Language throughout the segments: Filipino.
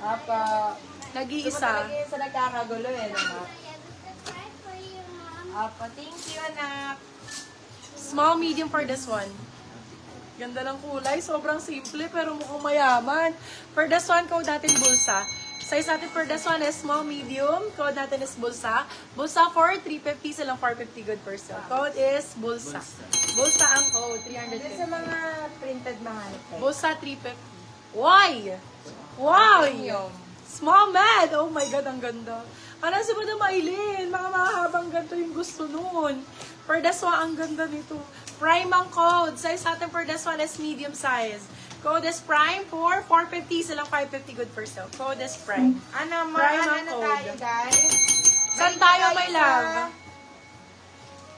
Apa. Nag-iisa. Ito sa nagkakagulo eh, naman. Apa, thank you, anak. Small, medium for this one. Ganda ng kulay. Sobrang simple pero mukhang mayaman. For this one, code natin bulsa. Size natin for this one is small, medium. Code natin is bulsa. Bulsa for 350, silang 450 good per sale. Code is bulsa. Bulsa ang code, Dito 350. sa mga printed mga nito. Bulsa 350. Why? Why? Small man! Oh my God, ang ganda. Ano si Madam Aileen? Mga mahabang ganito yung gusto nun. For this one, ang ganda nito. Prime ang code. Size natin for this one is medium size. Code is Prime for 450, silang 550 good for sale. Code is Prime. Ano, Prime ang ano code. tayo, guys? Saan Balik tayo, tayo my sa- love?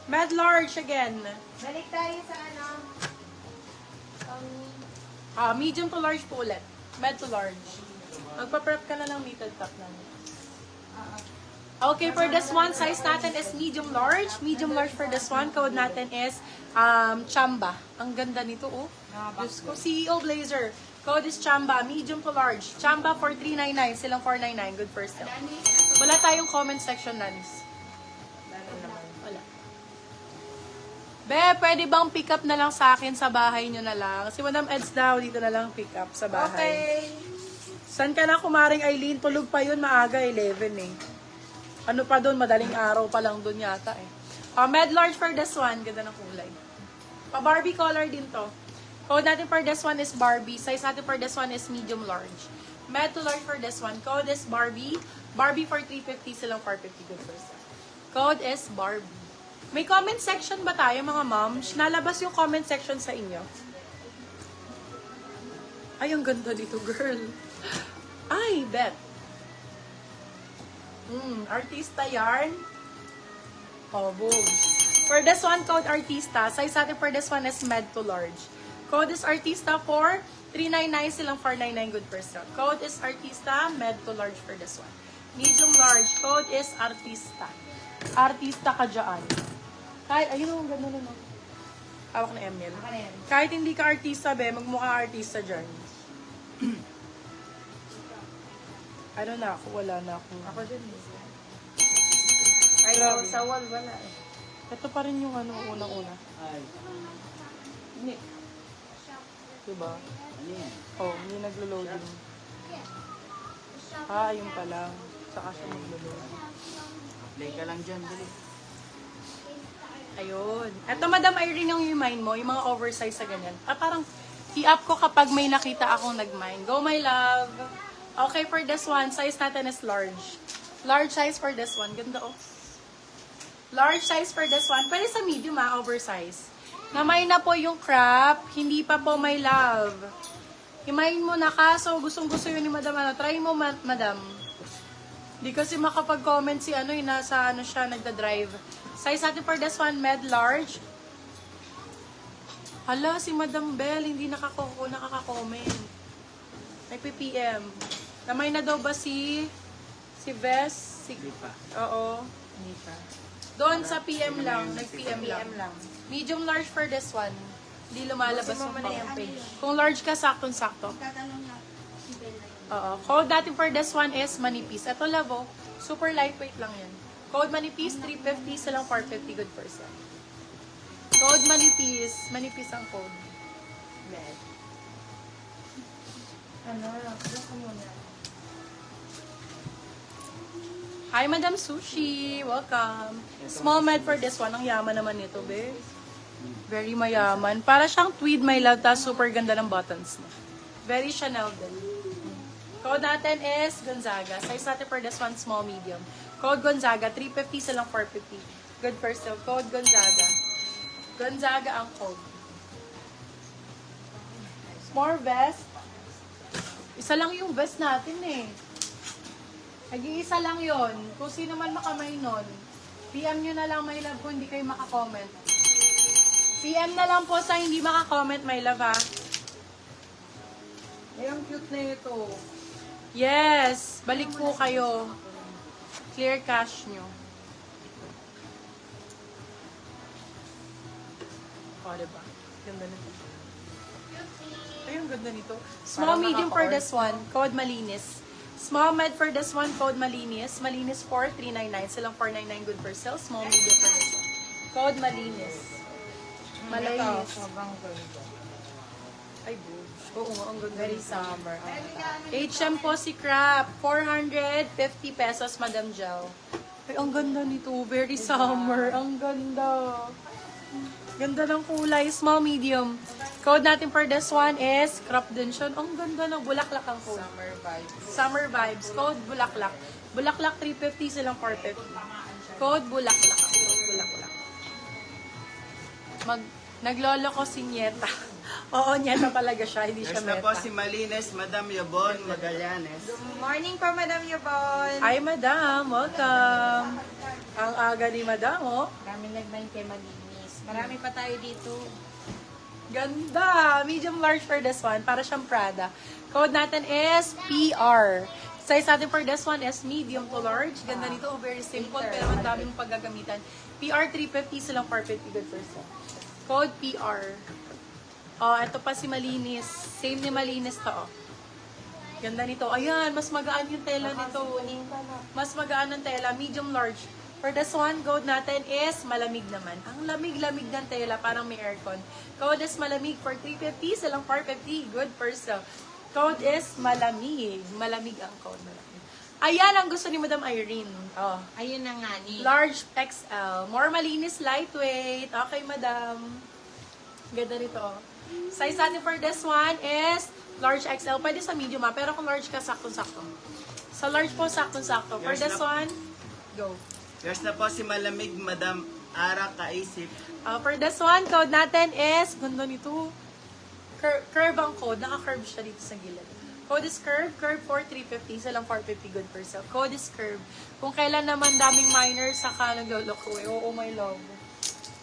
Med large again. Balik tayo sa ano? Medium to large po ulit. Med to large. Magpa-prep ka na ng knitted top namin. Okay, for this one, size natin is medium large. Medium large for this one. Code natin is Chamba. Ang ganda nito, oh. Diyos ko, CEO Blazer. Code is Chamba. Medium to large. Chamba for 399. Silang 499. Good for sale. Wala tayong comment section, Nanis. Wala. Be, pwede bang pick up na lang sa akin sa bahay nyo na lang? Si Madam Eds daw, dito na lang pick up sa bahay. Okay. Saan ka na, kumaring Aileen? Tulog pa yun, maaga, 11 eh. Ano pa doon, madaling araw pa lang doon yata eh. Med large for this one, ganda ng kulay. Pa-Barbie color din to. Code natin for this one is Barbie. Size natin for this one is medium large. Med to large for this one. Code is Barbie. Barbie for 350, silang 450 good for sale. Code is Barbie. May comment section ba tayo mga moms? Nalabas yung comment section sa inyo. Ay, ang ganda dito, girl. Ay, bet. Artista yarn. Oh, boom. For this one, code Artista. Size natin for this one is med to large. Code is Artista for 399, silang 499 good per sale. Code is Artista, med to large for this one. Medium large, code is Artista. Artista ka dyan. Kahit, ayun ang ganda nun. Hawak na Emil. Kahit hindi ka artista, be, magmukha artista dyan. Ano na ako? Wala na ako. Ako din. Ay, sa wall, wala eh. Ito pa rin yung ano, unang-una. Hindi. Diba? Oh, hindi naglo-loading. Yun pa lang. Saka siya naglo-loading. Play ka lang dyan, dali. Ayun. Ito, Madam Irene, yung mind mo, yung mga oversize sa ganyan. Parang i-up ko kapag may nakita akong nag-mind. Go, my love! Okay, for this one, size natin is large. Large size for this one. Ganda, oh. Large size for this one. Pwede sa medium, oversize. Namay na po yung crop. Hindi pa po, my love. Himayin mo na kaso. Gustong-gusto yun ni Madam. Try mo, Madam. Di kasi makapag-comment si nasa siya, nagda-drive. Size natin for this one, med large. Hala, si Madam Bell, hindi nakaka-comment. Nag-PPM. Namay na daw ba si Ves? Lipa. Oo. Doon sa PM lang, nag-PM lang. Medium large for this one. Hindi lumalabas yung page. Kung large ka, saktong-sakto. Oo. Code natin for this one is manipis. Ito, lavo. Super lightweight lang yan. Code manipis, 350, silang 450 good percent. Code manipis. Manipis ang code. Gusto mo na. Hi, Madam Sushi. Welcome. Small med for this one. Ang yaman naman nito, be. Very mayaman. Para siyang tweed, my love. Tapos super ganda ng buttons niya. Very Chanel din. Code natin is Gonzaga. Size natin for this one, small, medium. Code Gonzaga. 350 silang 450. Good first sale. Code Gonzaga. Gonzaga ang code. More vest. Isa lang yung vest natin eh. Nag-iisa lang yon. Kung sino man makamay nun, PM nyo na lang, my love, kung hindi kayo makakomment. PM na lang po sa hindi makakomment, my love, ha? Ay, ang cute na ito. Yes! Balik po kayo. Clear cash nyo. O, diba? Ganda nito. Ay, ang ganda nito. Small, Parang medium for naka-cord. this one. Code malinis. Small med for this one, code malinis. Malinis 4, 399. Silang 499 good for sale. Small medium for this one. Code malinis. Malinis. Sobrang ganda. Ay, boobs. Oo nga, ang ganda. Very summer. HM po si Crap. 450 pesos, Madam Gel. Ay, ang ganda nito. Very summer. Ang ganda. Ganda ng kulay. Small, medium. Code natin for this one is crop din siya. Ang ganda ng bulaklak ang code. Summer vibes. Summer vibes. Code bulaklak. Bulaklak 350 silang 450. Code bulaklak. Bulaklak. Naglolo ko si Nieta. Oo, Nieta talaga siya. Hindi siya Next na po Meta. si Malines, Madam Yabon Magallanes. Good morning po, Madam Yvonne. Hi, Madam. Welcome. Ang aga ni Madam, oh. Maraming nagman kay Malinis. Marami pa tayo dito. Ganda! Medium large for this one. Para siyang Prada. Code natin is PR. Size natin for this one is medium to large. Ganda nito. Very simple pero ang daming paggagamitan. PR 350 silang 450 good for sale. Code PR. Oh, ito pa si Malinis. Same ni Malinis to, oh. Ganda nito. Ayan, mas magaan yung tela nito. Mas magaan ang tela. Medium large. For this one, code natin is malamig naman. Ang lamig-lamig ng tela, parang may aircon. Code is malamig for 350, silang 450. Good for sale. Code is malamig. Malamig ang code. Malamig. Ayan ang gusto ni Madam Irene. Oh. Ayun na nga ni. Large XL. More malinis, lightweight. Okay, Madam. Ganda nito. Oh. Size natin for this one is large XL. Pwede sa medium ha, pero kung large ka, sakto-sakto. Sa large po, sakto-sakto. For Yes, this na- one, go. Yours na po si Malamig, Madam Ara Kaisip. For this one, code natin is, ganda nito. Curve ang code. Naka-curve siya dito sa gilid. Code is curve. Curve for 350. Isa lang 450 good for sale. Code is curve. Kung kailan naman daming minors, saka nagloloko eh. Oo, my love.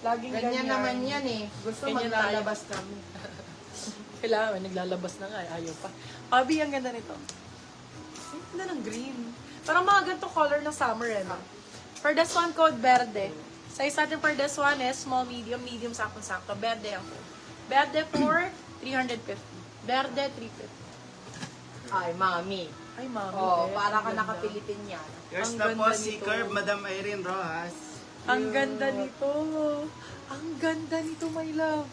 Laging ganyan. Ganyan naman yan eh. Gusto Ganyan maglalabas kami. Kailangan, naglalabas na nga. Ayaw pa. Abi, ang ganda nito. Ang ganda ng green. Parang mga ganito color ng summer eh. No? For this one, code Verde. Size natin for this one is small, medium, medium, sakto-sakto. Verde ang code. Verde for 350. Verde, 350. Ay, mami. Ay, mami. Oh, eh, para ang ka ganda. nakapilipin yan. Yours Ang na po ganda si nito. Curve, Madam Irene Rojas. Ang ganda nito. Ang ganda nito, my love.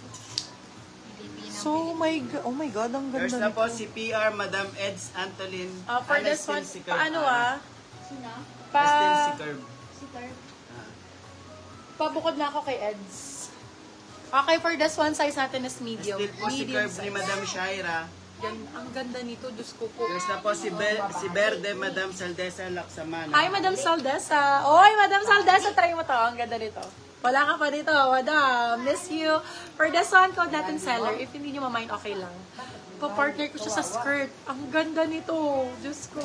So, oh my God, ang ganda Yours nito. na po si PR, Madam Eds Antolin. For this Still one, si Curve. paano ah? Still si Curve. Pabukod na ako kay Eds. Okay, for this one, size natin is medium. Still po si Medium Curve ni size. Madam Shaira. Yan, ang ganda nito, Diyos ko po. Yours na po si Verde, Madam Saldesa Laksamana. Hi, Madam Saldesa. Oy, Madam Saldesa, try mo to. Ang ganda nito. Wala ka pa dito, Madam. Miss you. For this one, code natin seller. If hindi nyo ma-mind, okay lang. Pa-partner ko siya sa skirt. Ang ganda nito. Diyos ko.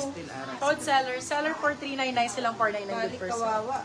Code seller. Seller for 399 silang 499 good Balik person. kawawa.